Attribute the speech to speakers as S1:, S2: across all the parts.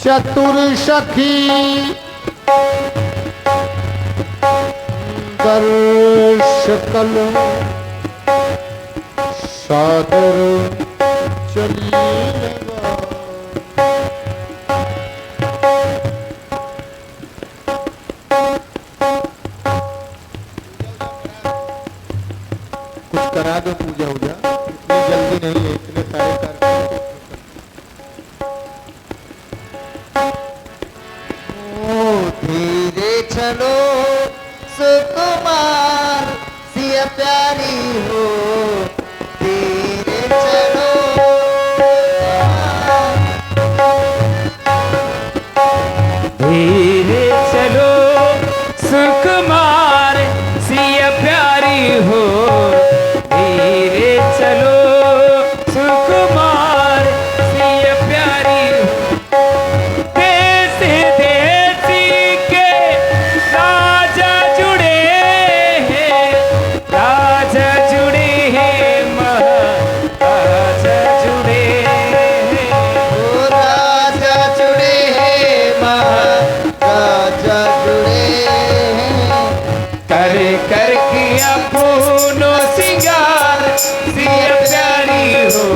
S1: चतुर सखी दर्शकल सादर चली लगा। कुछ करा दो पूजा उजा, इतनी जल्दी नहीं है, इतने सारे कर।
S2: धीरे चलो सुकुमार सिया प्यारी हो, धीरे चलो
S3: धीरे चलो सुकुमार सिया प्यारी हो, धीरे चलो सुकुमार सिया प्यारी हो। देश देसी के राजा जुड़े हैं, राजा जुड़े हैं, महाराजा जुड़े हैं।
S2: ओ राजा जुड़े हैं, महाराजा जुड़े हैं।
S3: कर कर किया पूनो सिंगार सिया प्यारी हो,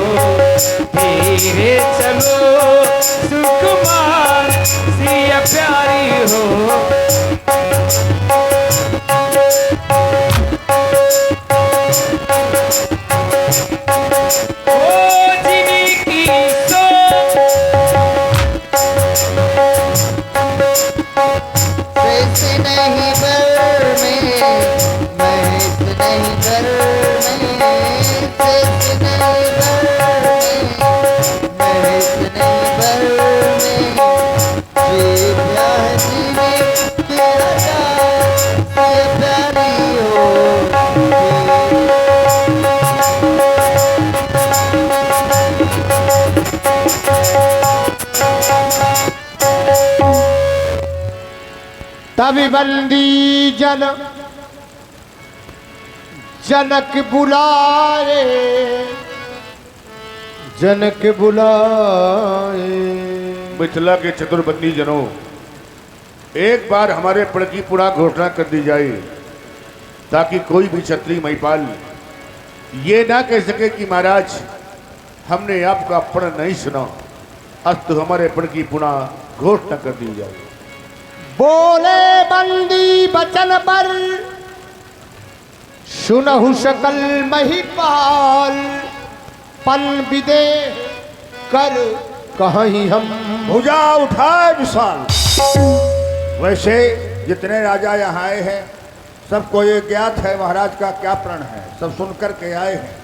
S3: धीरे चलो सुकुमार सिया प्यारी हो। ओ जिनी की सो
S2: वैसे नहीं बर में, महस नहीं बर में, वैसे नहीं बर में, महस नहीं बर में। जी प्यार जीवे प्यारा सिया प्यारी हो,
S1: तभी बंदी जन जनक बुलाए, जनक बुलाए।
S4: मिथिला के चतुर्बंदी जनों, एक बार हमारे पण की पुनः घोषणा कर दी जाए ताकि कोई भी क्षत्रिय महिपाल ये ना कह सके कि महाराज हमने आपका पण नहीं सुना। अस्तु हमारे पण की पुनः घोषणा कर दी जाए।
S1: बोले बंदी बचन पर सुनहु सकल महिपाल, पन विदे कर कहीं हम।
S4: भुजा उठाए विशाल। वैसे जितने राजा यहाँ आए हैं सबको ये ज्ञात है महाराज का क्या प्रण है, सब सुनकर के आए हैं।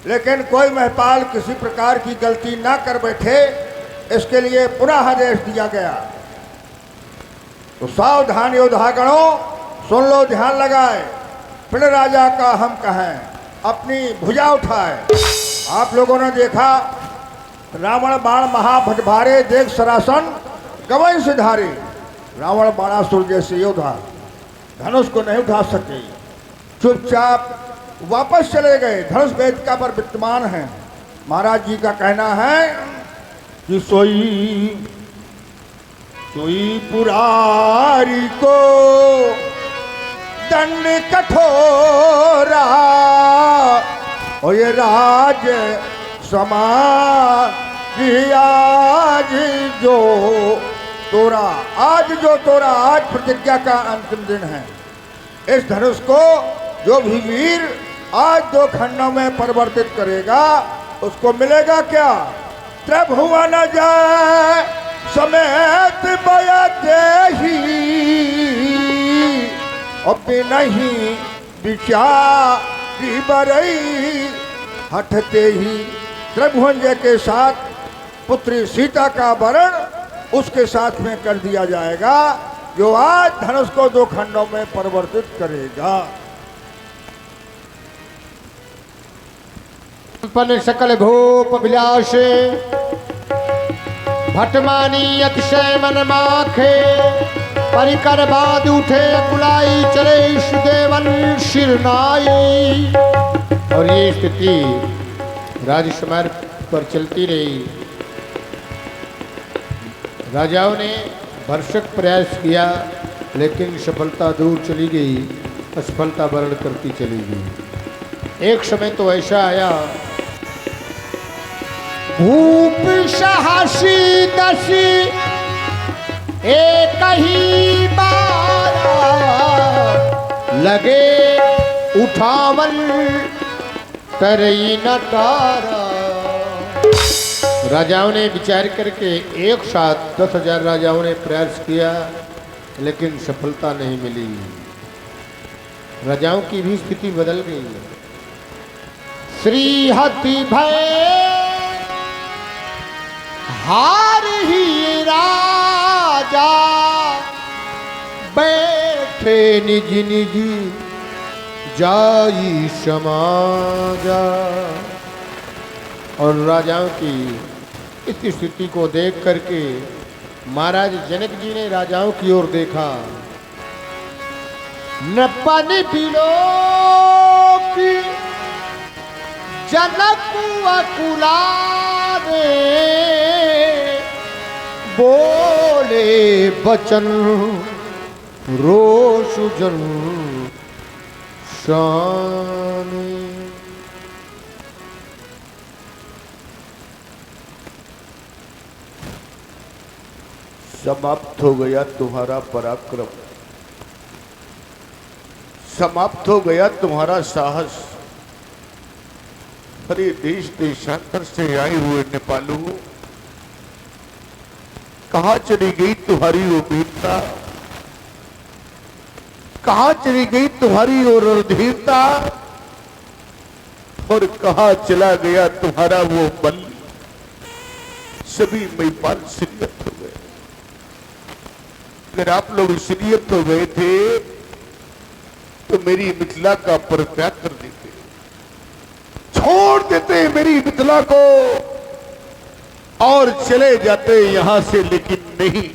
S4: लेकिन कोई महिपाल किसी प्रकार की गलती ना कर बैठे, इसके लिए पुनः आदेश दिया गया। तो सावधान योद्धागणों सुन लो, ध्यान लगाए। पिण राजा का हम कहें अपनी भुजा उठाए। आप लोगों ने देखा रावण बाण महाभटभारे देख सरासन गवई से धारे। रावण बाणासुर जैसे योद्धा धनुष को नहीं उठा सके, चुपचाप वापस चले गए। धनुष वेदिका पर विद्यमान है। महाराज जी का कहना है कि सोई पुरारी को दंड कठोरा, और ये राज समाज आज जो तोरा, आज प्रतिज्ञा का अंतिम दिन है। इस धनुष को जो भी वीर आज 2 खंडों में परिवर्तित करेगा उसको मिलेगा क्या? त्रिभुवन जाए समेत बयते ही, अब नहीं विचारी बरई। हटते ही त्रिभुवन जय के साथ पुत्री सीता का वरण उसके साथ में कर दिया जाएगा, जो आज धनुष को 2 खंडों में परिवर्तित करेगा।
S1: सकल भूप विलासे भटमानी अतिशय मन माखे, परिकर बाद उठे कुलाई चले सुदेवन शिरनाई। और ये स्थिति राजकुमार पर चलती रही। राजाओं ने भरसक प्रयास किया, लेकिन सफलता दूर चली गई, असफलता वर्ण करती चली गई। एक समय तो ऐसा आया, भूप साहसी दसी एक ही बारा, लगे उठावन करई न तारा। राजाओं ने विचार करके एक साथ 10,000 राजाओं ने प्रयास किया, लेकिन सफलता नहीं मिली। राजाओं की भी स्थिति बदल गई। श्री हति भय हार ही राजा, बैठे निज निज जाई समाजा। और राजाओं की इस स्थिति को देख करके महाराज जनक जी ने राजाओं की ओर देखा। नपन बिलो की जनक अकुलारे, बोले बचन रोष जन शानी।
S4: समाप्त हो गया तुम्हारा पराक्रम, समाप्त हो गया तुम्हारा साहस। अरे देश देशांतर से आए हुए नेपालू, कहां चली गई तुम्हारी वो वीरता, कहां चली गई तुम्हारी वो रणधीरता, और कहां चला गया तुम्हारा वो बल। सभी महिपाल शिरकत हो गए। अगर आप लोग शिरकत हो गए थे तो मेरी मिथिला का परित्याग कर देते, छोड़ देते मेरी मिथिला को और चले जाते यहां से, लेकिन नहीं,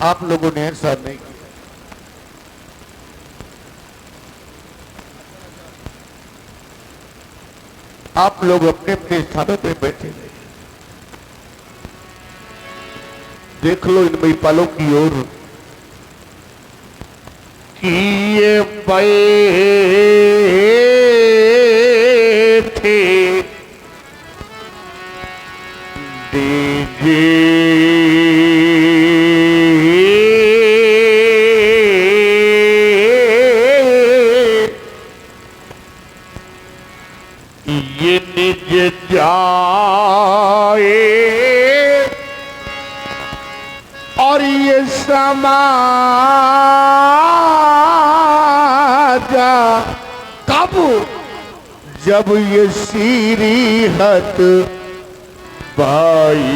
S4: आप लोगों ने ऐसा नहीं किया। आप लोग अपने अपने स्थानों पे बैठे रहे। देख लो इन महिपालों की ओर कि ये थे डीजे ये निज जाए और ये समाजा कब, जब ये सीरीहत भाई।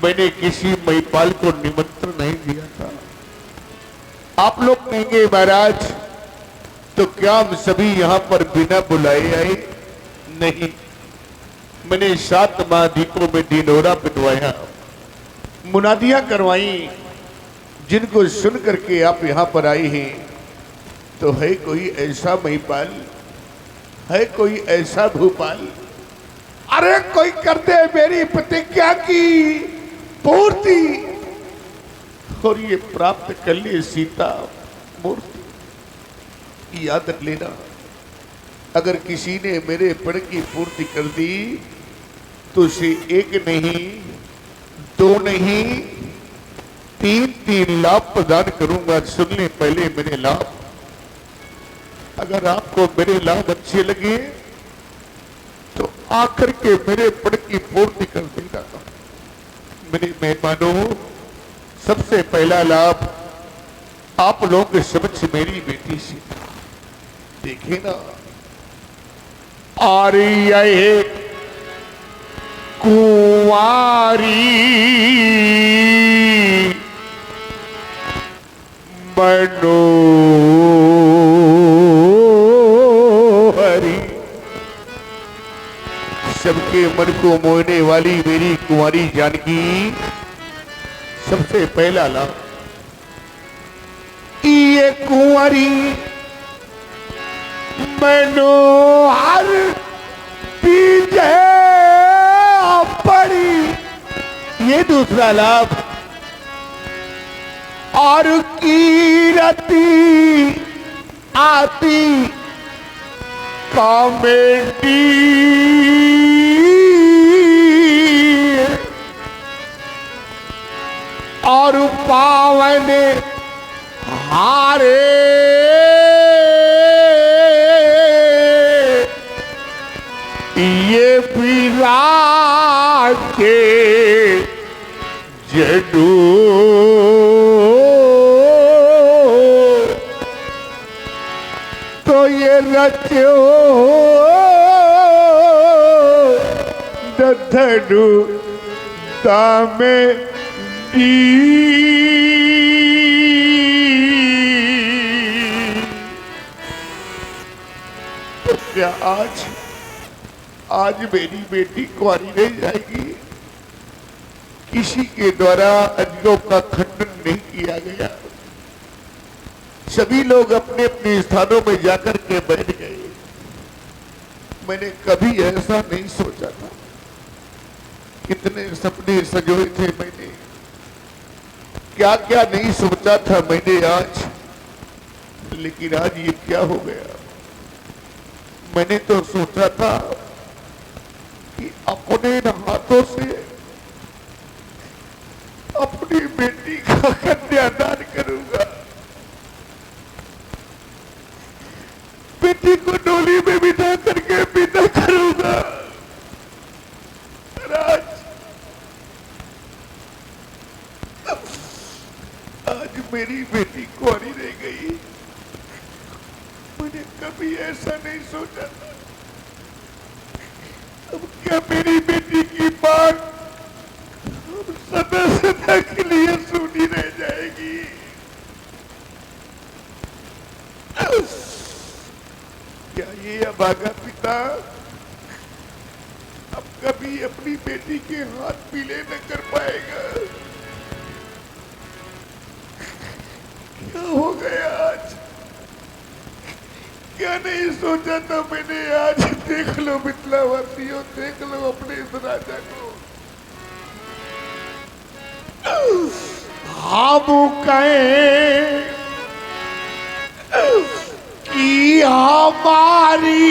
S4: मैंने किसी महिपाल को निमंत्रण नहीं दिया था। आप लोग कहेंगे महाराज तो क्या हम सभी यहां पर बिना बुलाए आए? नहीं, मैंने 7 महाद्वीपों में ढिंढोरा पिटवाया, मुनादियां करवाई, जिनको सुन करके आप यहां पर आए हैं। तो है कोई ऐसा महिपाल, है कोई ऐसा भूपाल, अरे कोई कर दे मेरी प्रतिज्ञा की पूर्ति और ये प्राप्त कर ले सीता मूर्ति। याद रख लेना, अगर किसी ने मेरे प्रण की पूर्ति कर दी तो उसे 1 नहीं, 2 नहीं, 3 लाभ प्रदान करूंगा। सुन ले पहले मेरे लाभ। अगर आपको मेरे लाभ अच्छे लगे तो आकर के मेरे प्रण की पूर्ति कर देगा। मेरे मेहमानों, सबसे पहला लाभ आप लोगों के समक्ष मेरी बेटी सीता। देखिए ना, आर्य कुंवारी मनोहरी, सबके मन को मोहने वाली मेरी कुंवारी जानकी। सबसे पहला लाभ, ये कुंवारी मनोहर बीजे पड़ी, ये दूसरा लाभ। और कीरति आती कॉमेडी, और पावन हारे ये विराज के जडू, तो ये रचो दधड़ू दामे दी। तो क्या आज मेरी बेटी कुंवारी नहीं जाएगी? किसी के द्वारा अजगों का खंडन नहीं किया गया। सभी लोग अपने अपने स्थानों में जाकर के बैठ गए। मैंने कभी ऐसा नहीं सोचा था। कितने सपने सजोए थे मैंने, क्या क्या नहीं सोचा था मैंने आज, लेकिन आज ये क्या हो गया। मैंने तो सोचा था कि अपने हाथों से अपनी बेटी का कन्यादान करूंगा, बेटी को डोली में बिठा करके विदा करूंगा। आज मेरी बेटी कुंवारी रह गई। मैंने कभी ऐसा नहीं सोचा था। अब क्या मेरी बेटी की बात सदा सदा के लिए सुनी रह जाएगी? क्या ये अभागा पिता अब कभी अपनी बेटी के हाथ पीले न कर पाएगा? क्या हो गया आज? क्या नहीं सोचा था मैंने आज? देख लो मिथिलावासियों, देख लो अपने इस राजा को। हम कहें कि हमारी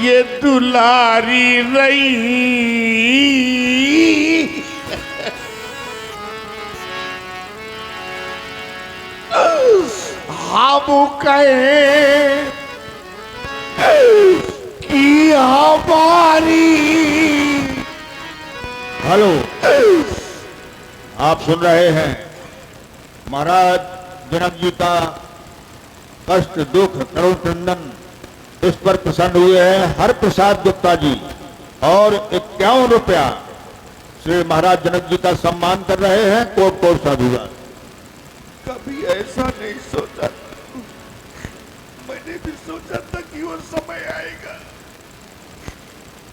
S4: ये दुलारी रही, हम कहें कि हमारी। हेलो, आप सुन रहे हैं महाराज जनक जी का कष्ट दुख करुण क्रंदन, इस पर प्रसन्न हुए हैं हर प्रसाद गुप्ता जी और 51 रुपया श्री महाराज जनक जी का सम्मान कर रहे हैं। कोट कोट साधुवाद। कभी ऐसा नहीं सोचा, मैंने भी सोचा था कि वो समय आएगा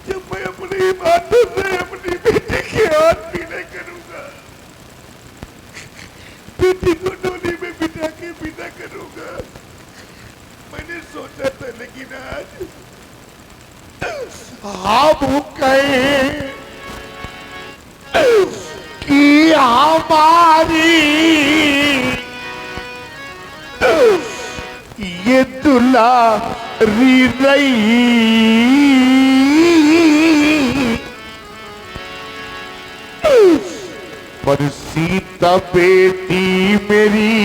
S4: जब मैं अपनी हाथों से अपनी बेटी के हाथ पीले करूंगा, बेटी को डोली में बिठा के विदा करूंगा। मैंने सोचा था, लेकिन आज हम कहें कि हमारी ये दुलारी रही, पर सीता बेटी मेरी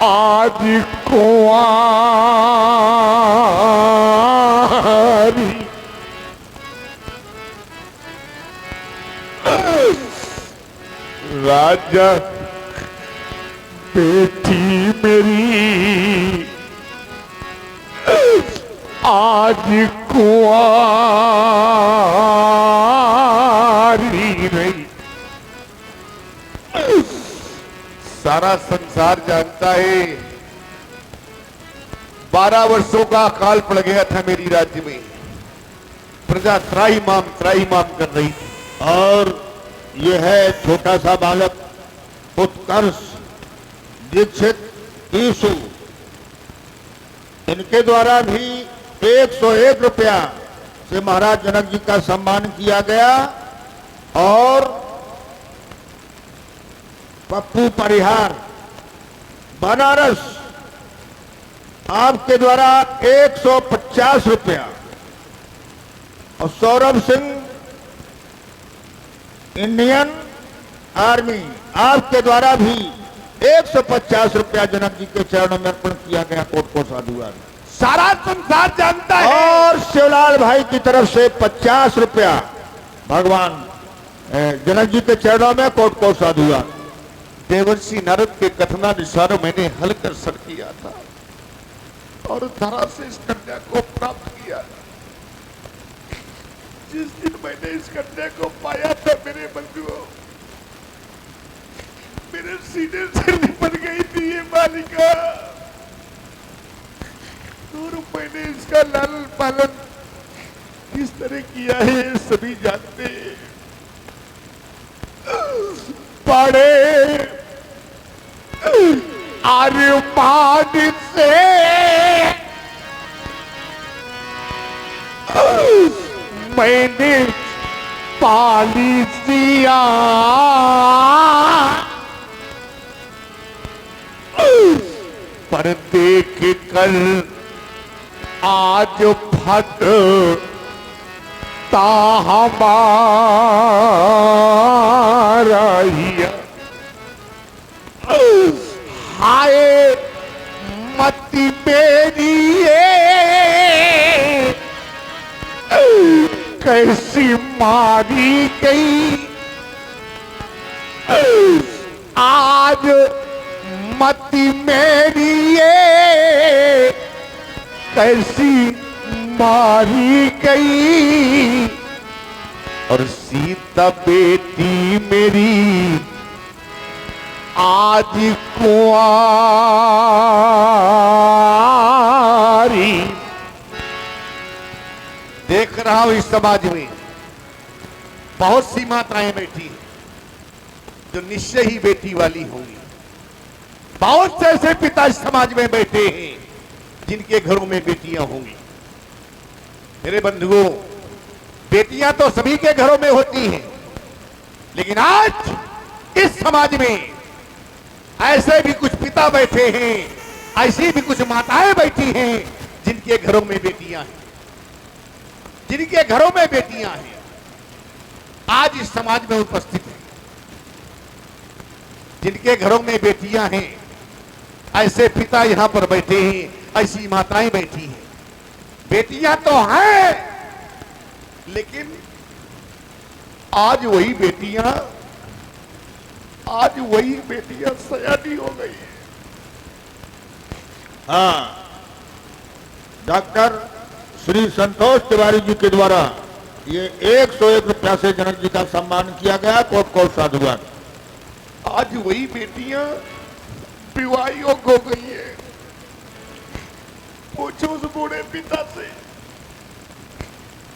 S4: आज कुंवारी। राजा बेटी मेरी आज कुंवारी रही। सारा संसार जानता है 12 वर्षों का अकाल पड़ गया था मेरी राज्य में। प्रजा त्राहिमाम कर रही थी और ये है छोटा सा बालक उत्कर्ष दीक्षित ईशु। इनके द्वारा भी 101 रुपया से महाराज जनक जी का सम्मान किया गया और पप्पू परिहार बनारस आपके द्वारा 150 रुपया और सौरभ सिंह इंडियन आर्मी आपके द्वारा भी 150 रुपया जनक जी के चरणों में अर्पण किया गया। कोट को साधुवाद।
S5: सारा संसार जानता है।
S4: और शिवलाल भाई की तरफ से 50 रुपया भगवान जनक जी के चरणों में कोट को साधुवाद।
S5: देवर्षि नारद के कथनानुसार मैंने हल कर सर किया था और धरा से इस कन्या को प्राप्त किया। जिस दिन मैंने इस कन्या को पाया था मेरे बंधुओं, मेरे सीने से निपट गई थी ये बालिका और मैंने इसका लालन पालन किस तरह किया है सभी जानते हैं। बड़े अरमान से मैंने पाली सिया, पर देख कर आज फट ता हमारा हिया। हाय मती मेरी कैसी मारी गई, आज मती मेरी कैसी मारी गई। और सीता बेटी मेरी आज कुंवारी। देख रहा हूं इस समाज में बहुत सी माताएं बैठी हैं जो निश्चय ही बेटी वाली होंगी। बहुत से ऐसे पिता इस समाज में बैठे हैं जिनके घरों में बेटियां होंगी। मेरे बंधुओं, बेटियां तो सभी के घरों में होती हैं, लेकिन आज इस समाज में ऐसे भी कुछ पिता बैठे हैं, ऐसी भी कुछ माताएं बैठी हैं जिनके घरों में बेटियां हैं, जिनके घरों में बेटियां हैं, आज इस समाज में उपस्थित हैं। जिनके घरों में बेटियां हैं, ऐसे पिता यहां पर बैठे हैं, ऐसी माताएं बैठी हैं। बेटियां तो हैं, लेकिन आज वही बेटियां सयानी हो गई है।
S4: हाँ, डॉक्टर श्री संतोष तिवारी जी के द्वारा ये 101 रुपया से जनक जी का सम्मान किया गया। कोट कोट साधुवाद।
S5: आज वही बेटियां विवाह योग्य हो गई है। पूछो उस बूढ़े पिता से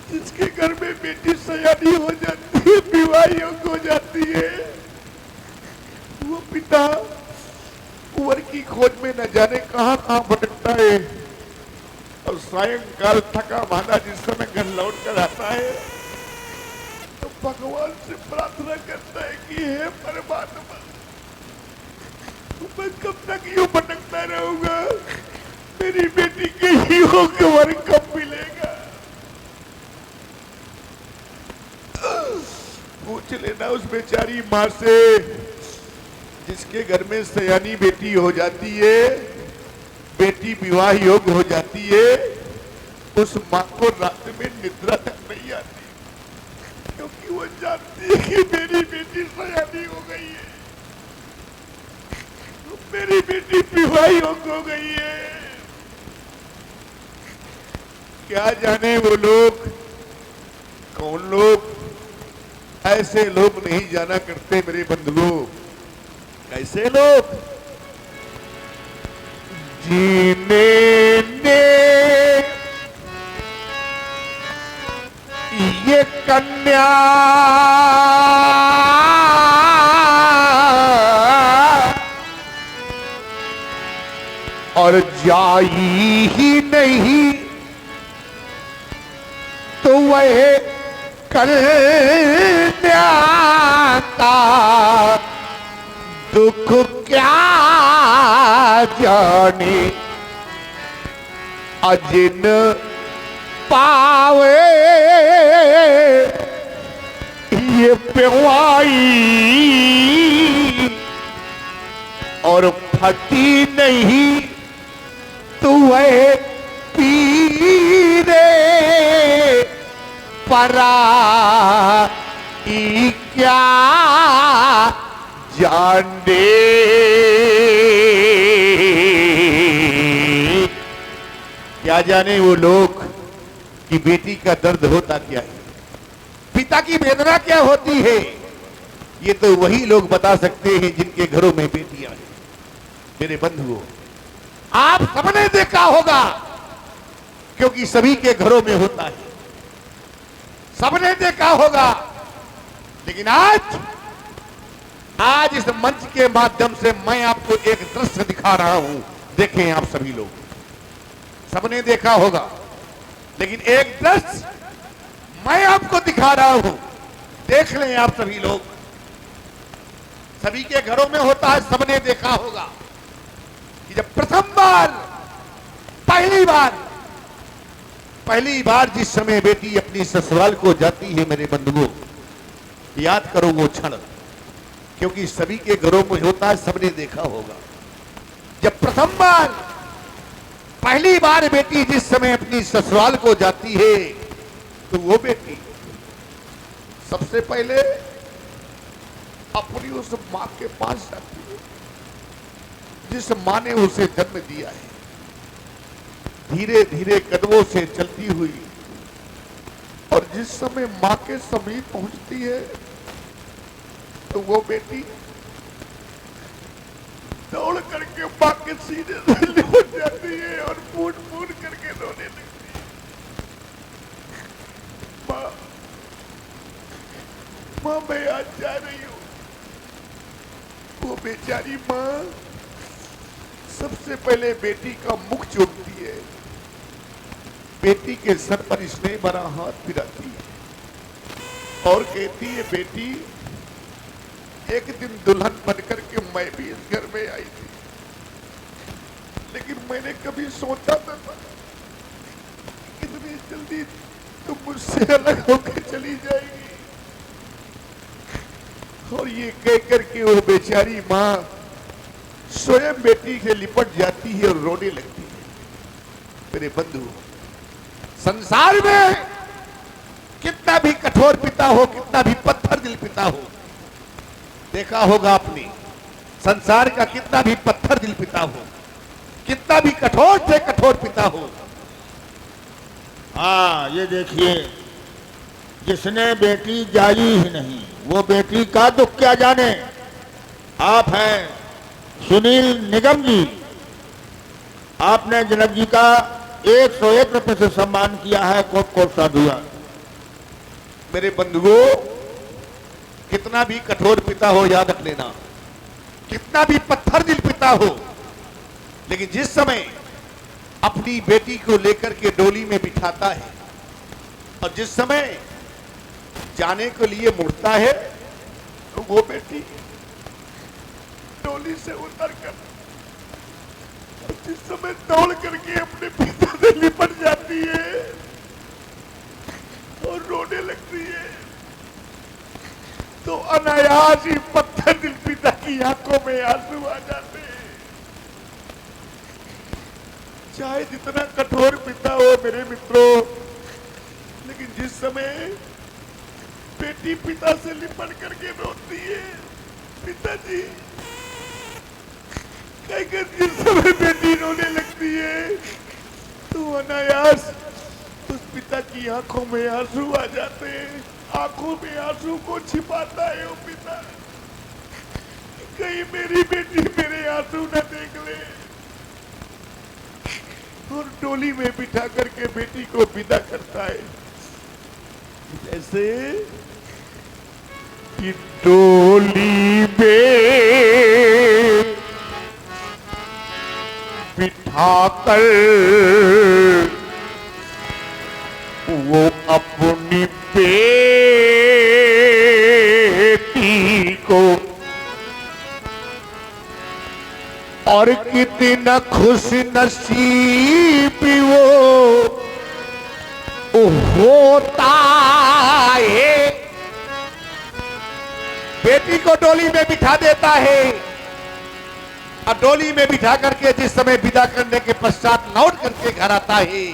S5: जिसके घर में बेटी सयानी हो जाती है, विवाह योग्य हो जाती है, वो पिता कुंवर की खोज में न जाने कहां कहां भटकता है और सायंकाल थका माना जिस समय घर लौट कर आता है तो भगवान से प्रार्थना करता है कि हे परमात्मा, मैं कब तक यूं भटकता रहूंगा, मेरी बेटी के योग वर कब मिलेगा। पूछ लेना उस बेचारी माँ से जिसके घर में सयानी बेटी हो जाती है, बेटी विवाह योग्य हो जाती है, उस माँ को रात में निद्रा तक नहीं आती, क्योंकि वो जानती है कि मेरी बेटी सयानी हो गई है, मेरी बेटी विवाह योग्य हो गई है। क्या जाने वो लोग कौन लोग, ऐसे लोग नहीं जाना करते मेरे बंधुओं। कैसे लोग जीने ने ये कन्या और जाई ही नहीं तो वह कन्या का दुख क्या जाने, अजिन पावे ये पिवाई और फटी नहीं तो वह पीरे परा ई क्या जाने। क्या जाने वो लोग कि बेटी का दर्द होता क्या है, पिता की वेदना क्या होती है। ये तो वही लोग बता सकते हैं जिनके घरों में बेटियां हैं। मेरे बंधुओं, आप सबने देखा होगा क्योंकि सभी के घरों में होता है, सबने देखा होगा। लेकिन आज इस मंच के माध्यम से मैं आपको एक दृश्य दिखा रहा हूं। देखें आप सभी लोग, सबने देखा होगा, लेकिन एक दृश्य मैं आपको दिखा रहा हूं, देख लें आप सभी लोग। सभी के घरों में होता है, सबने देखा होगा कि जब प्रथम बार पहली बार जिस समय बेटी अपनी ससुराल को जाती है, मेरे बंधुओं याद करो वो क्षण, क्योंकि सभी के घरों में होता है, सबने देखा होगा। जब प्रथम बार पहली बार बेटी जिस समय अपनी ससुराल को जाती है तो वो बेटी सबसे पहले अपनी उस मां के पास जाती है जिस मां ने उसे जन्म दिया है। धीरे धीरे कदमों से चलती हुई और जिस समय मां के समीप पहुंचती है तो वो बेटी दौड़ करके मां के सीने से लिपट जाती है और फूट फूट करके रोने लगती है। मां मैं आज जा रही हूं। वो बेचारी मां सबसे पहले बेटी का मुख चूमती है, बेटी के सर पर स्नेह भरा हाथ फिराती है और कहती है, बेटी एक दिन दुल्हन बनकर के मैं भी इस घर में आई थी, लेकिन मैंने कभी सोचा था कितनी जल्दी तुम मुझसे अलग होकर चली जाएगी। और ये कह करके वो बेचारी मां स्वयं बेटी से लिपट जाती है और रोने लगती है। मेरे बंधु, संसार में कितना भी कठोर पिता हो, कितना भी पत्थर दिल पिता हो, देखा होगा आपने, संसार का कितना भी पत्थर दिल पिता हो, कितना भी कठोर से कठोर पिता हो,
S4: हाँ ये देखिए, जिसने बेटी जाई ही नहीं वो बेटी का दुख क्या जाने। आप हैं सुनील निगम जी, आपने जनक जी का 101 रुपए से सम्मान किया है, कोट कोट साधुवाद।
S5: मेरे बंधुओं, कितना भी कठोर पिता हो, याद रख लेना, कितना भी पत्थर दिल पिता हो, लेकिन जिस समय अपनी बेटी को लेकर के डोली में बिठाता है और जिस समय जाने के लिए मुड़ता है तो वो बेटी डोली से उतरकर और जिस समय दौड़ करके अपने पिता से लिपट जाती है और रोने लगती है तो अनायास ही पत्थर दिल पिता की आंखों में आंसू आ जाते हैं। चाहे जितना कठोर पिता हो मेरे मित्रों, लेकिन जिस समय बेटी पिता से लिपट करके रोती है, पिताजी कहकर जिस समय बेटी रोने लगती है तो अनायास उस पिता की आंखों में आंसू आ जाते हैं। आंखों में आंसू को छिपाता है वो पिता, कहीं मेरी बेटी मेरे आंसू न देख ले, और डोली में बिठा करके बेटी को विदा करता है। जैसे कि डोली में बिठा आकर वो अपनी बेटी को और कितना खुश नसीब वो होता है। बेटी को डोली में बिठा देता है और डोली में बिठा करके जिस समय विदा करने के पश्चात लौट करके घर आता है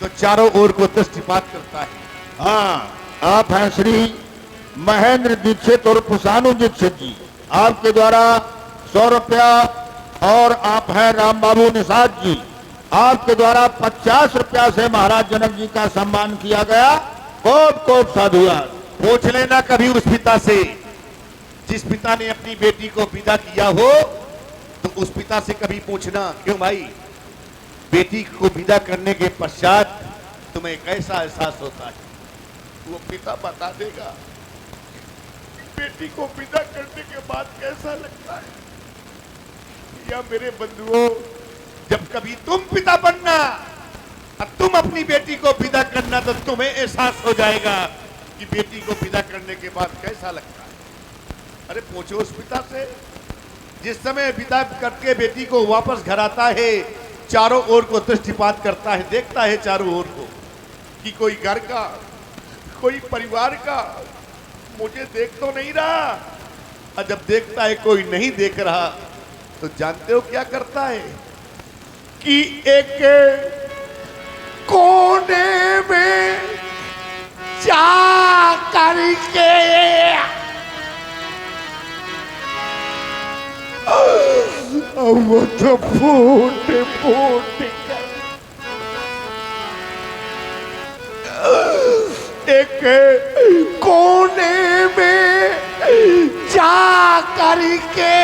S5: तो चारों ओर को दृष्टिपात करता है।
S4: हाँ, आप हैं श्री महेंद्र दीक्षित और पुसानु दीक्षित जी, आपके द्वारा 100 रुपया, और आप हैं राम बाबू निषाद जी, आपके द्वारा 50 रुपया से महाराज जनक जी का सम्मान किया गया। खूब खूब साधुवाद।
S5: पूछ लेना कभी उस पिता से जिस पिता ने अपनी बेटी को विदा किया हो, तो उस पिता से कभी पूछना, क्यों भाई बेटी को विदा करने के पश्चात तुम्हें कैसा एहसास होता है? वो पिता बता देगा बेटी को विदा करने के बाद कैसा लगता है। या मेरे बंधुओं, जब कभी तुम पिता बनना और तुम अपनी बेटी को विदा करना, तो तुम्हें एहसास हो जाएगा कि बेटी को विदा करने के बाद कैसा लगता है। अरे पूछो उस पिता से जिस समय विदा करके बेटी को वापस घर आता है, चारों ओर को दृष्टिपात करता है, देखता है चारों ओर को कि कोई घर का, कोई परिवार का मुझे देख तो नहीं रहा। और जब देखता है कोई नहीं देख रहा, तो जानते हो क्या करता है कि एक कोने में जा करके
S4: वो तो फूट फूट
S5: एक कोने में जा करके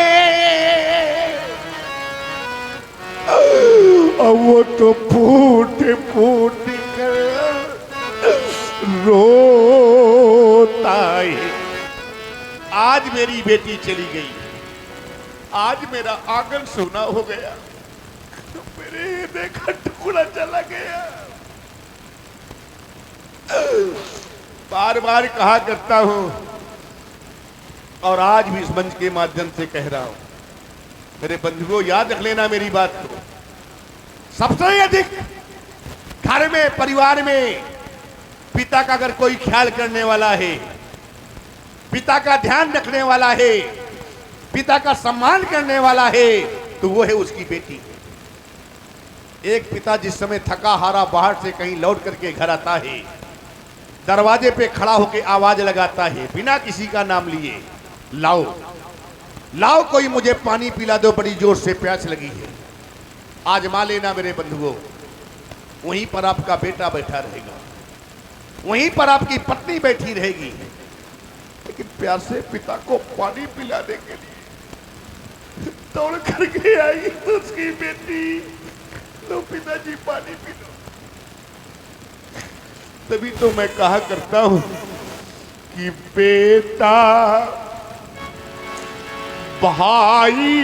S4: वो तो फूट फूट कर रोता है।
S5: आज मेरी बेटी चली गई, आज मेरा आंगन सोना हो गया, मेरे हृदय का टुकड़ा चला गया। बार बार कहा करता हूं और आज भी इस मंच के माध्यम से कह रहा हूं, मेरे बंधुओं याद रख लेना मेरी बात को। सबसे अधिक घर में, परिवार में पिता का अगर कोई ख्याल करने वाला है, पिता का ध्यान रखने वाला है, पिता का सम्मान करने वाला है, तो वो है उसकी बेटी। एक पिता जिस समय थका हारा बाहर से कहीं लौट करके घर आता है, दरवाजे पे खड़ा होकर आवाज लगाता है बिना किसी का नाम लिए, लाओ लाओ कोई मुझे पानी पिला दो, बड़ी जोर से प्यास लगी है। आजमा लेना मेरे बंधुओं, वहीं पर आपका बेटा बैठा रहेगा, वहीं पर आपकी पत्नी बैठी रहेगी, लेकिन प्यासे पिता को पानी पिलाने के लिए दौड़ करके आई तो उसकी बेटी, लो पिताजी पानी पी लो। तभी तो मैं कहा करता हूं कि बेटा भाई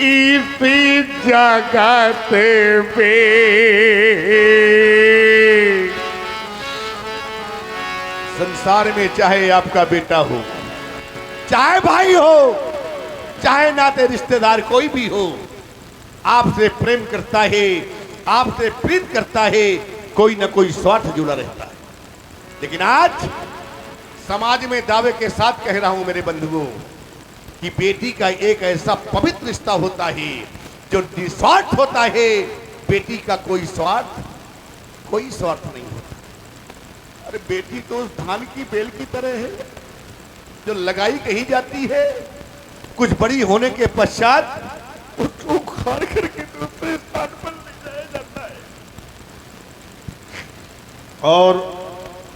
S5: इस जगत पे संसार में चाहे आपका बेटा हो, चाहे भाई हो, चाहे नाते रिश्तेदार कोई भी हो, आपसे प्रेम करता है, आपसे प्रीत करता है, कोई ना कोई स्वार्थ जुड़ा रहता है। लेकिन आज समाज में दावे के साथ कह रहा हूं मेरे बंधुओं कि बेटी का एक ऐसा पवित्र रिश्ता होता है जो निस्वार्थ होता है। बेटी का कोई स्वार्थ नहीं होता। अरे बेटी तो उस धान की बेल की तरह है जो लगाई कहीं जाती है, कुछ बड़ी होने के पश्चात उसको उखाड़ करके दूसरे स्थान पर ले जाया जाता है।
S4: और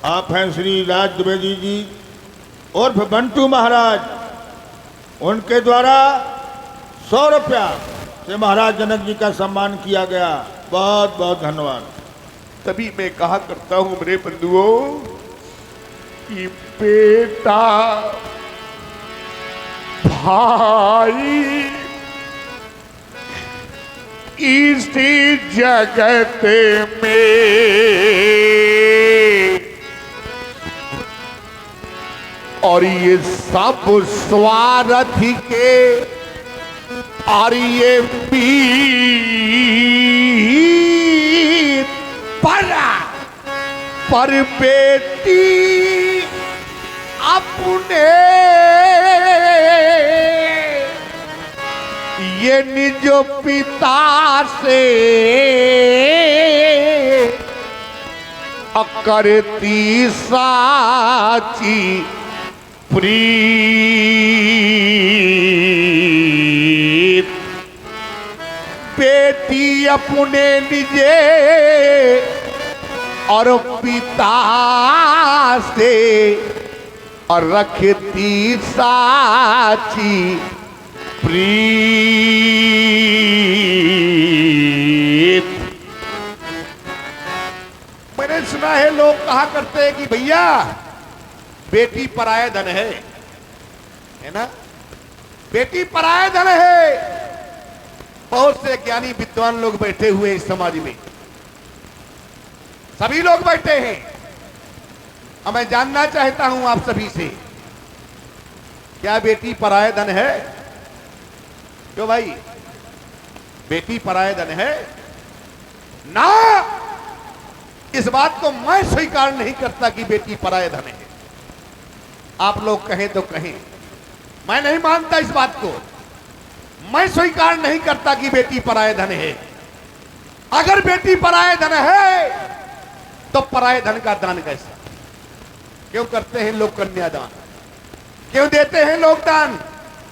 S4: आप हैं श्री राज द्विवेदी जी उर्फ बंटू महाराज, उनके द्वारा 100 रुपया से महाराज जनक जी का सम्मान किया गया। बहुत बहुत धन्यवाद।
S5: तभी मैं कहा करता हूं मेरे बंधुओं कि बेटा भाई इस जगत में और ये सब स्वार्थ के और ये पीर पर बेटी अपने ये निज पिता से करती साची प्रीत। बेटी अपने निजे और पिता से और रखती साची प्रीत। मैंने सुना है लोग कहा करते हैं कि भैया बेटी पराया धन है ना, बेटी पराया धन है। बहुत से ज्ञानी विद्वान लोग बैठे हुए इस समाज में, सभी लोग बैठे हैं। और मैं जानना चाहता हूं आप सभी से, क्या बेटी पराया धन है? क्यों भाई, बेटी पराया धन है ना? इस बात को मैं स्वीकार नहीं करता कि बेटी पराया धन है। आप लोग कहें तो कहें, मैं नहीं मानता इस बात को। मैं स्वीकार नहीं करता कि बेटी पराया धन है। अगर बेटी पराया धन है तो पराये धन का दान कैसा? क्यों करते हैं लोग कन्यादान? क्यों देते हैं लोग दान?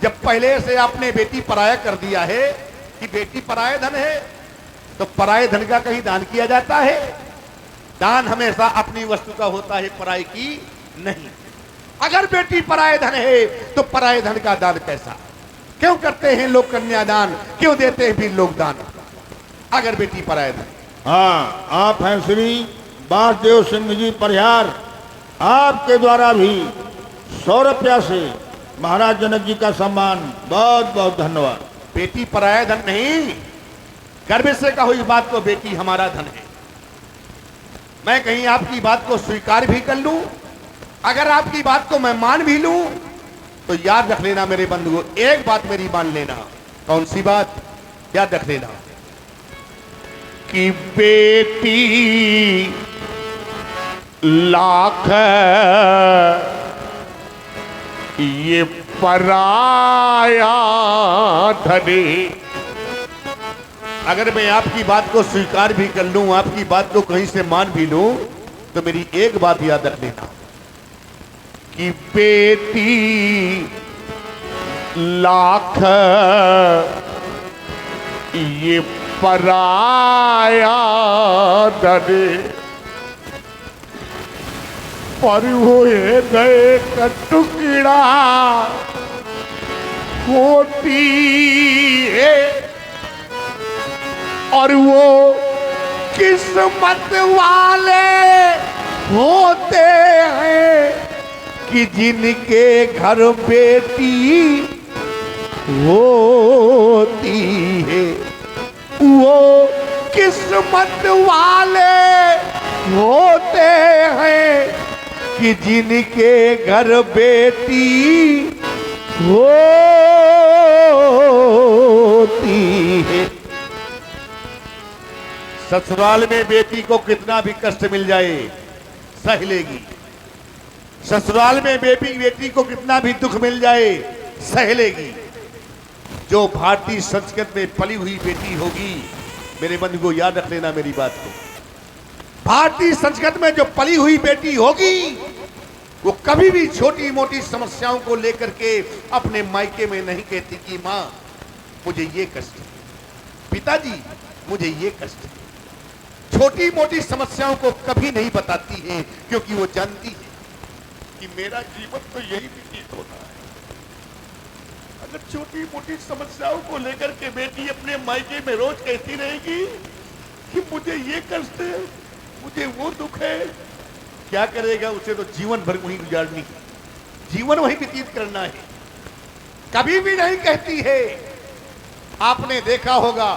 S5: जब पहले से आपने बेटी पराया कर दिया है कि बेटी पराया धन है, तो पराये धन का कहीं दान किया जाता है? दान हमेशा अपनी वस्तु का होता है, पराये की नहीं। अगर बेटी पराये धन है तो पराये धन का दान कैसा? क्यों करते हैं लोग कन्यादान? क्यों देते हैं भी लोग दान अगर बेटी पराये धन?
S4: हाँ, आप हैं श्री वासुदेव सिंह जी परिहार, आपके द्वारा भी 100 रुपया से महाराज जनक जी का सम्मान। बहुत बहुत धन्यवाद।
S5: बेटी पराया धन नहीं, गर्व से कहो इस बात को, बेटी हमारा धन है। मैं कहीं आपकी बात को स्वीकार भी कर लूं, अगर आपकी बात को मैं मान भी लूं, तो याद रख लेना मेरे बंधुओं, एक बात मेरी मान लेना। कौन सी बात? याद रख लेना कि बेटी लाख ये पराया धन। अगर मैं आपकी बात को स्वीकार भी कर लूं, आपकी बात को कहीं से मान भी लूं, तो मेरी एक बात याद रख लेना कि बेटी लाख ये पराया धन। पर हुए गए का टुकड़ा होती है, और वो किस्मत वाले होते हैं कि जिनके घर बेटी होती है। वो किस्मत वाले होते हैं कि जिनके घर बेटी होती है। ससुराल में बेटी को कितना भी कष्ट मिल जाए सह लेगी। ससुराल में बेटी को कितना भी दुख मिल जाए सह लेगी। जो भारतीय संस्कृति में पली हुई बेटी होगी, मेरे बंधु को याद रख लेना मेरी बात को, भारतीय संस्कृति में जो पली हुई बेटी होगी, वो कभी भी छोटी मोटी समस्याओं को लेकर के अपने मायके में नहीं कहती कि माँ मुझे ये कष्ट है, पिताजी मुझे ये कष्ट है। छोटी मोटी समस्याओं को कभी नहीं बताती है, क्योंकि वो जानती है कि मेरा जीवन तो यही व्यतीत होता है। अगर छोटी मोटी समस्याओं को लेकर के बेटी अपने मायके में रोज कहती रहेगी कि मुझे ये कष्ट है, मुझे वो दुख है, क्या करेगा? उसे तो जीवन भर वहीं गुजारनी है, जीवन वहीं व्यतीत करना है। कभी भी नहीं कहती है। आपने देखा होगा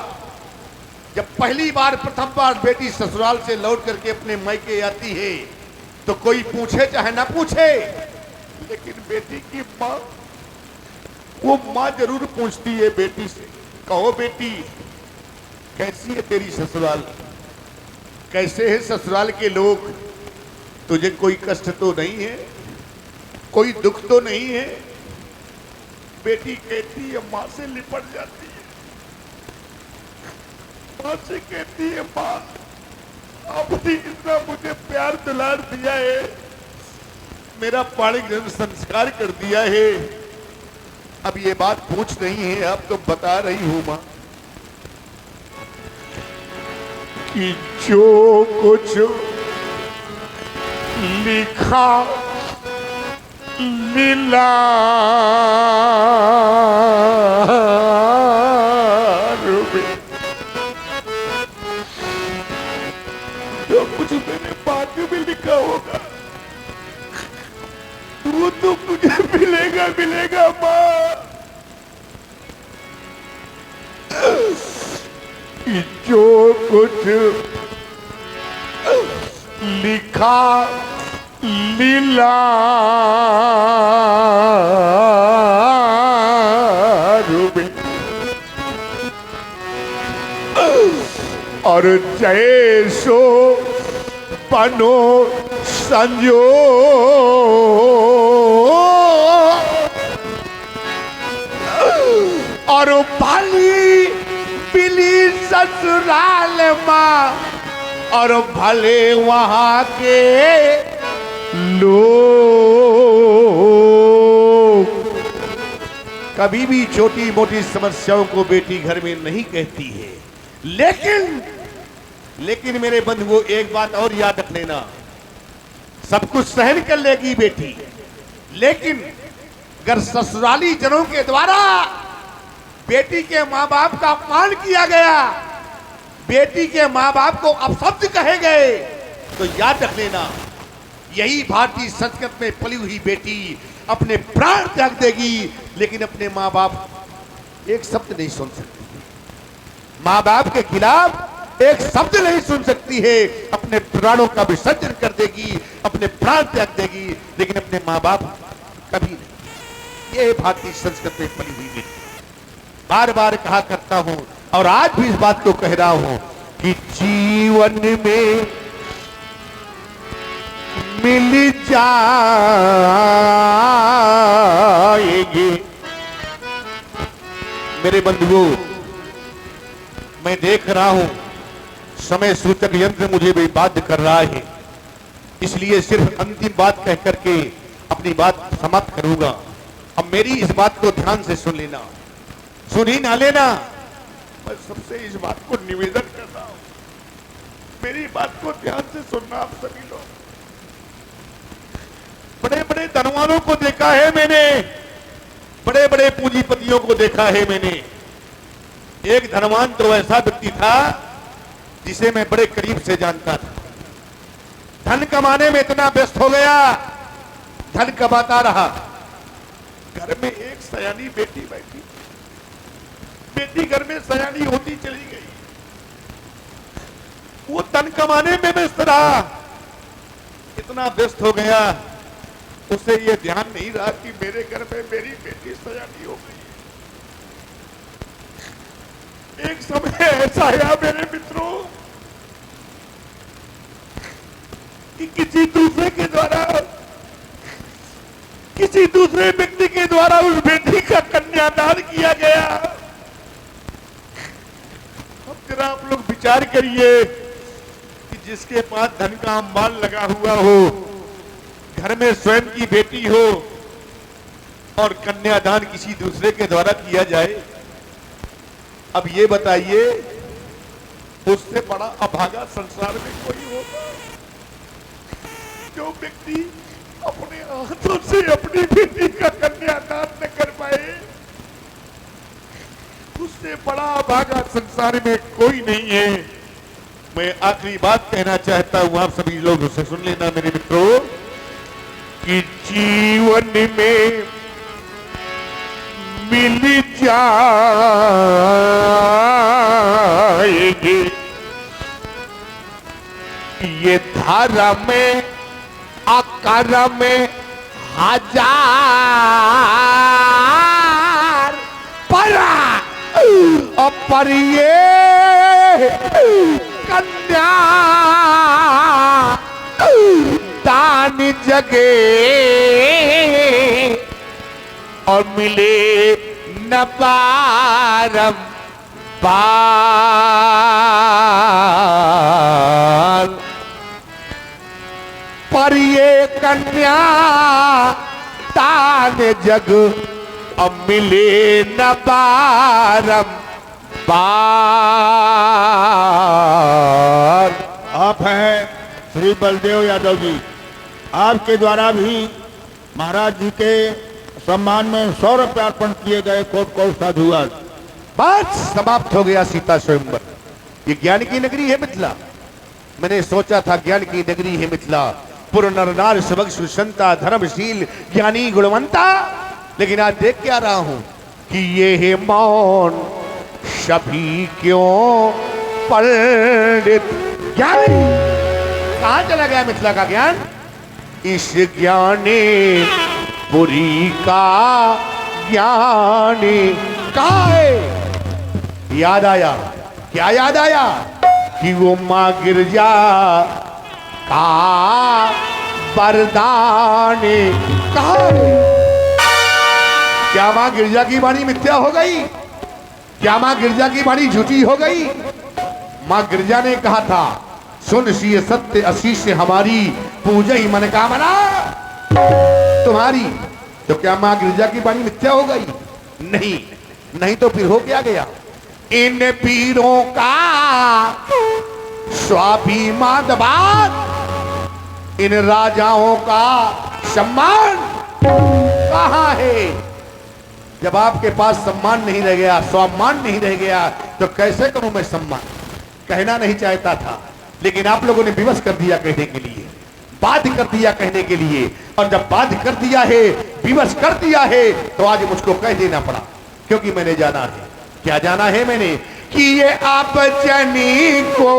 S5: जब पहली बार प्रथम बार बेटी ससुराल से लौट करके अपने मायके आती है तो कोई पूछे चाहे ना पूछे, लेकिन बेटी की माँ, वो माँ जरूर पूछती है बेटी से, कहो बेटी कैसी है तेरी ससुराल, कैसे है ससुराल के लोग, तुझे कोई कष्ट तो नहीं है, कोई दुख तो नहीं है। बेटी कहती है, माँ से लिपट जाती है, माँ से कहती है, माँ आपने इतना मुझे प्यार दुलार दिया है, मेरा पाणी ग्रहण संस्कार कर दिया है, अब ये बात पूछ रही है, अब तो बता रही हूं माँ कि जो कुछ लिखा लीला जो कुछ मेरे भाग्य में लिखा होगा वो तो मुझे मिलेगा मिलेगा माँ। जो कुछ लिखा लीला रूबी और जैसो बनो संजो और भली पिली ससुराल माँ और भले वहां के लोग। कभी भी छोटी मोटी समस्याओं को बेटी घर में नहीं कहती है, लेकिन मेरे बंधुओं एक बात और याद रख लेना, सब कुछ सहन कर लेगी बेटी, लेकिन अगर ससुराली जनों के द्वारा बेटी के माँ बाप का अपमान किया गया, बेटी के माँ बाप को अपशब्द कहे गए, तो याद रख लेना यही भारतीय संस्कृति में पली हुई बेटी अपने प्राण त्याग देगी, लेकिन अपने माँ बाप एक शब्द नहीं सुन सकती, माँ बाप के खिलाफ एक शब्द नहीं सुन सकती है, अपने प्राणों का विसर्जन कर देगी, अपने प्राण त्याग देगी, लेकिन अपने माँ बाप कभी नहीं। ये भारतीय संस्कृति में पली हुई बेटी। बार बार कहा करता हूं और आज भी इस बात को कह रहा हूं कि जीवन में मिल जाएगी। मेरे बंधुओं, मैं देख रहा हूं समय सूचक यंत्र मुझे भी बाध्य कर रहा है, इसलिए सिर्फ अंतिम बात कह करके अपनी बात समाप्त करूंगा। अब मेरी इस बात को ध्यान से सुन लेना, सुन ही ना लेना, मैं सबसे इस बात को निवेदन कर रहा हूं, मेरी बात को ध्यान से सुनना आप सभी लोग। बड़े बड़े धनवानों को देखा है मैंने, बड़े बड़े पूंजीपतियों को देखा है मैंने। एक धनवान तो ऐसा व्यक्ति था जिसे मैं बड़े करीब से जानता था, धन कमाने में इतना व्यस्त हो गया, धन कमाता रहा, घर में एक सयानी बेटी बैठी, बेटी घर में सयानी होती चली गई, वो धन कमाने में व्यस्त रहा, इतना व्यस्त हो गया, उसे ये ध्यान नहीं रहा कि मेरे घर में मेरी बेटी सयानी हो गई। एक समय ऐसा आया मेरे मित्रों कि किसी दूसरे के द्वारा, किसी दूसरे व्यक्ति के द्वारा उस बेटी का कन्यादान किया गया। अब जरा आप लोग विचार करिए कि जिसके पास धन का अंबार लगा हुआ हो, घर में स्वयं की बेटी हो और कन्यादान किसी दूसरे के द्वारा किया जाए, अब ये बताइए उससे बड़ा अभागा संसार में कोई होगा? जो व्यक्ति अपने हाथों से अपनी बेटी का कन्यादान न कर पाए, उससे बड़ा अभागा संसार में कोई नहीं है। मैं आखिरी बात कहना चाहता हूं, आप सभी लोग उसे सुन लेना मेरे मित्रों, कि जीवन में मिल जाएगी धर्म अकर्म हजार पर ये कन्या दान जगे और मिले न बारम बार पर ये कन्या दान जग अब मिले न बारम बार।
S4: आप हैं श्री बलदेव यादव जी, आपके द्वारा भी महाराज जी के सम्मान में 100 रुपये अर्पण किए गए। कोट कोट साधुवाद।
S5: बस समाप्त हो गया सीता स्वयंवर। ये ज्ञान की नगरी है मिथिला। मैंने सोचा था ज्ञान की नगरी है मिथिला, पुर नर नार सबक सुसंता धर्मशील ज्ञानी गुणवंता, लेकिन आज देख क्या रहा हूं कि ये है मौन सभी क्यों पंडित ज्ञानी। कहां चला गया मिथिला का ज्ञान? इस ज्ञानी पुरी का ज्ञानी कहा है? याद आया, क्या याद आया कि वो मां गिरजा का वरदानी कहा है? क्या मां गिरजा की वाणी मिथ्या हो गई? क्या मां गिरजा की वाणी झूठी हो गई? मां गिरजा ने कहा था, सुन सी सत्य आशीष से हमारी पूजा ही मनोकामना तुम्हारी। तो क्या मां गिरजा की वाणी मिथ्या हो गई? नहीं, नहीं तो फिर हो क्या गया? इन पीरों का स्वाभिमान दबान, इन राजाओं का सम्मान कहां है? जब आपके पास सम्मान नहीं रह गया, स्वाभिमान नहीं रह गया, तो कैसे करूं मैं सम्मान? कहना नहीं चाहता था, लेकिन आप लोगों ने विवश कर दिया कहने के लिए, बाध्य कर दिया कहने के लिए। और जब बाध्य कर दिया है, विवश कर दिया है, तो आज मुझको कह देना पड़ा, क्योंकि मैंने जाना है। क्या जाना है मैंने? कि ये आप जनी को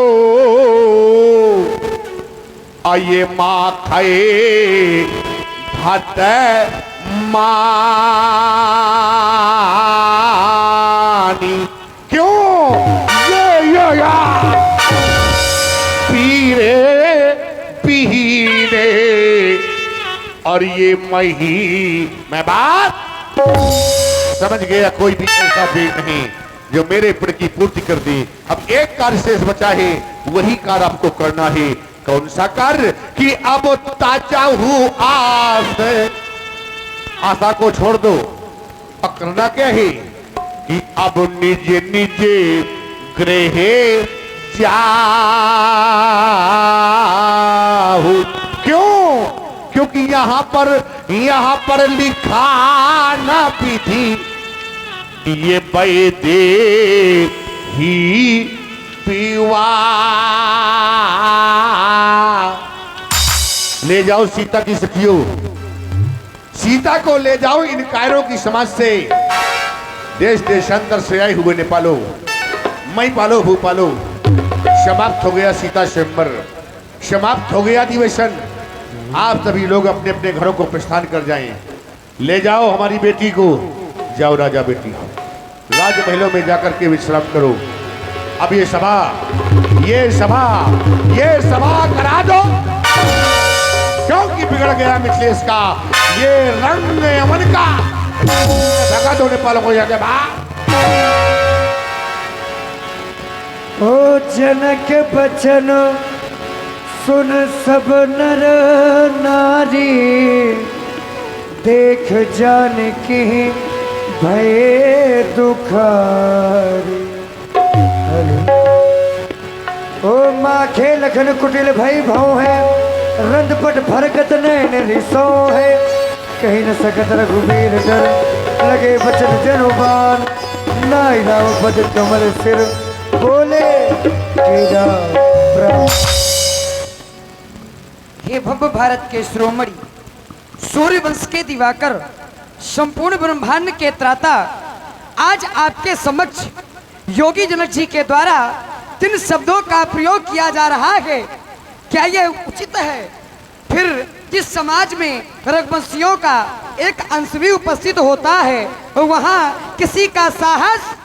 S5: आइए मां खाए भात मानी। क्यों? ये पीरे पीने और ये मही। मैं बात समझ गया, कोई भी ऐसा पेड़ नहीं जो मेरे पेड़ की पूर्ति कर दे। अब एक कार्य शेष बचा है, वही कार्य आपको करना है। कौन सा कार्य? कि अब ताजा हूं आस, आशा को छोड़ दो। अब करना क्या है? कि अब निजे निजे गृह जाहू। क्यों? क्योंकि यहां पर लिखा ना विधि, ये बैदे ही पीवा। ले जाओ सीता की सखियों, सीता को ले जाओ इन कायरों की समाज से। देश देशांतर से आए हुए नेपालो, मई पालो भूपालो। समाप्त हो गया सीता स्वयंवर, समाप्त हो गया अधिवेशन। आप सभी लोग अपने अपने घरों को प्रस्थान कर जाएं। ले जाओ हमारी बेटी को, जाओ राजा बेटी, राजमहलों में जाकर के विश्राम करो। अब ये सभा करा दो, क्योंकि बिगड़ गया मिथिलेश का ये रंग अमन का। भगा दो नेपालों को जाके बाहर।
S6: ओ जनक बचन सुन सब नर नारी, देख जान की भय दुखारी। ओ माखे लखन कुटिल भई भव है, रंधपट भरकत नैन रिसो है। कहीं न सकत रघुबीर डर, लगे बचन जनुबान। नाई राव पद कमल सिर, बोले तेरा प्रभु।
S7: हे भव्य भारत के शिरोमणि, सूर्य वंश के दिवाकर, संपूर्ण ब्रह्मांड के त्राता, आज आपके समक्ष योगी जनक जी के द्वारा 3 शब्दों का प्रयोग किया जा रहा है। क्या यह उचित है? फिर जिस समाज में रघुवंशियों का एक अंश भी उपस्थित होता है वहाँ किसी का साहस